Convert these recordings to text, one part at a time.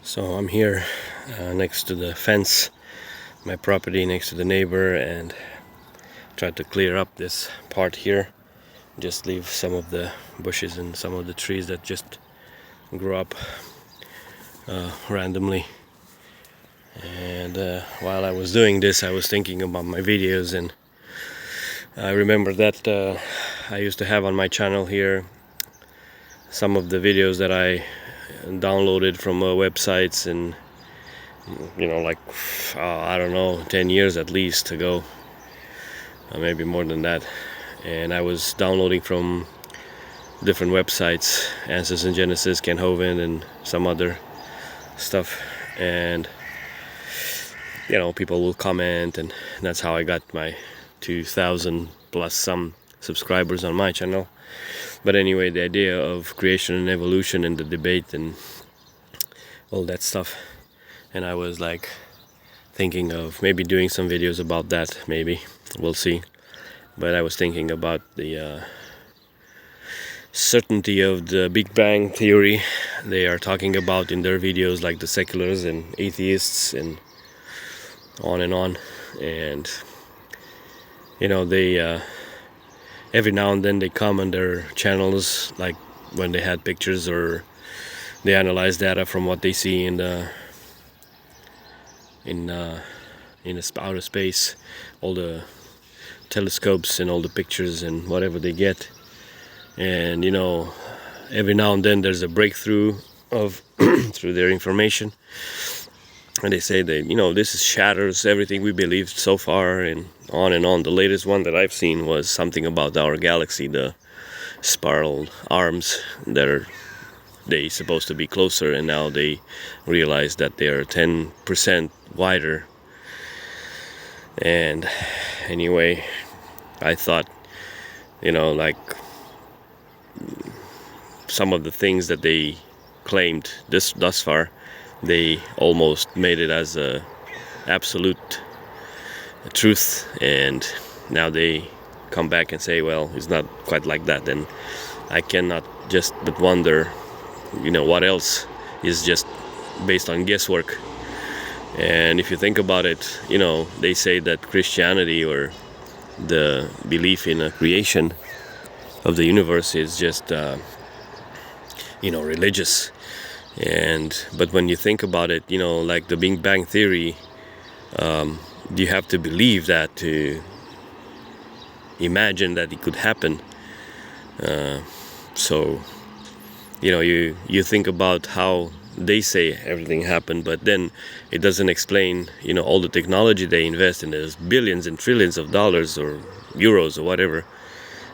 So I'm here next to the fence, my property next to the neighbor, and tried to clear up this part here. Just leave some of the bushes and some of the trees that just grew up randomly. And while I was doing this, I was thinking about my videos, and I remember that I used to have on my channel here some of the videos that I downloaded from websites, and like I don't know, 10 years at least ago, maybe more than that. And I was downloading from different websites, Answers in Genesis, Ken Hovind, and some other stuff. And people will comment, and that's how I got my 2,000 plus some subscribers on my channel. But anyway, the idea of creation and evolution and the debate and all that stuff, and I was like thinking of maybe doing some videos about that. Maybe we'll see. But I was thinking about the certainty of the Big Bang theory they are talking about in their videos, like the seculars and atheists and on and on. And they every now and then they come on their channels, like when they had pictures or they analyze data from what they see in outer space, all the telescopes and all the pictures and whatever they get. And every now and then there's a breakthrough of through their information, and they say that this shatters everything we believed so far, and on and on. The latest one that I've seen was something about our galaxy, the spiral arms that are supposed to be closer, and now they realize that they are 10% wider. And anyway, I thought like some of the things that they claimed thus far, they almost made it as a absolute truth, and now they come back and say, well, it's not quite like that. And I cannot just but wonder what else is just based on guesswork. And if you think about it, they say that Christianity, or the belief in a creation of the universe, is just religious. But when you think about it, like the Big Bang theory, you have to believe that to imagine that it could happen. So you think about how they say everything happened, but then it doesn't explain all the technology they invest in. There's billions and trillions of dollars or euros or whatever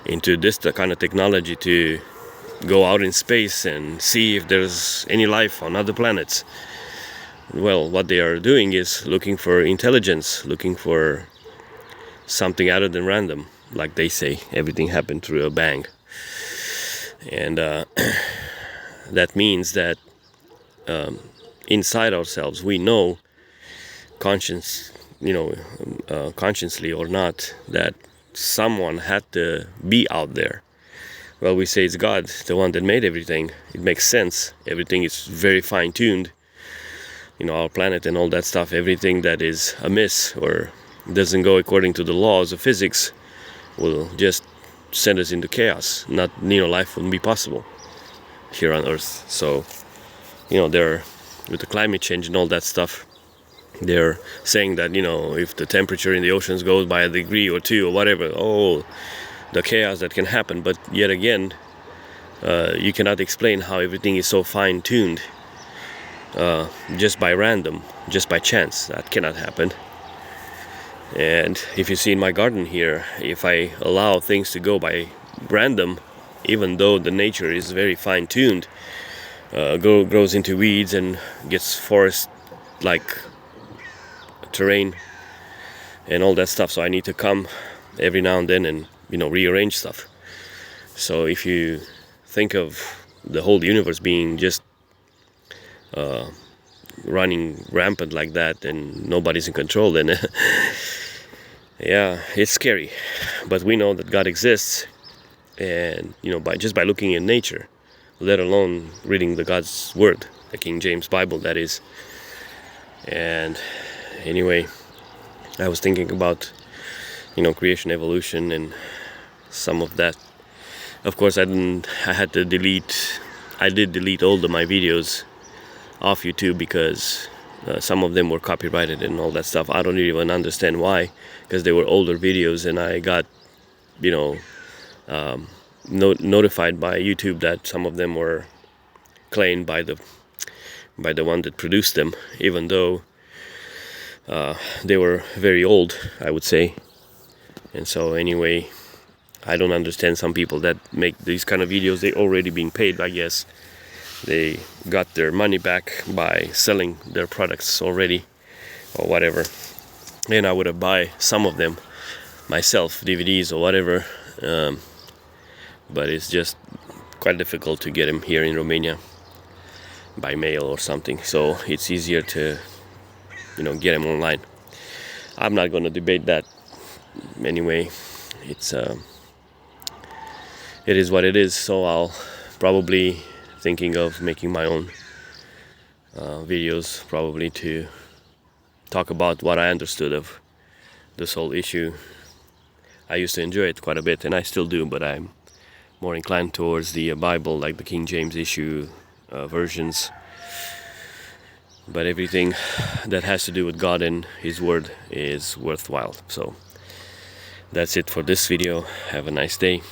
into this kind of technology to go out in space and see if there's any life on other planets. Well, what they are doing is looking for intelligence, looking for something other than random. Like they say, everything happened through a bang. And that means that inside ourselves we know, consciously or not, that someone had to be out there. Well, we say it's God, the one that made everything. It makes sense. Everything is very fine-tuned. Our planet and all that stuff, everything that is amiss or doesn't go according to the laws of physics will just send us into chaos. Not, life wouldn't be possible here on Earth. So, they're, with the climate change and all that stuff, they're saying that, if the temperature in the oceans goes by a degree or two or whatever, the chaos that can happen. But yet again, you cannot explain how everything is so fine-tuned just by random, just by chance. That cannot happen. And if you see in my garden here, if I allow things to go by random, even though the nature is very fine-tuned, grows into weeds and gets forest-like terrain and all that stuff, so I need to come every now and then and rearrange stuff. So if you think of the whole universe being just running rampant like that and nobody's in control, then yeah, it's scary. But we know that God exists, and by looking at nature, let alone reading the God's word. the King James Bible, that is. And anyway, I was thinking about, creation, evolution, and some of that. Of course, I did delete all of my videos off YouTube because some of them were copyrighted and all that stuff. I don't even understand why, because they were older videos, and I got, notified by YouTube that some of them were claimed by the one that produced them, even though they were very old, I would say. And so anyway, I don't understand some people that make these kind of videos. They already being paid, I guess. They got their money back by selling their products already, or whatever. And I would have buy some of them myself, DVDs or whatever. But it's just quite difficult to get them here in Romania by mail or something. So it's easier to, get them online. I'm not going to debate that. Anyway, it is what it is. So I'll probably thinking of making my own videos, probably to talk about what I understood of this whole issue. I used to enjoy it quite a bit, and I still do, but I'm more inclined towards the Bible, like the King James issue versions. But everything that has to do with God and His Word is worthwhile. So that's it for this video. Have a nice day.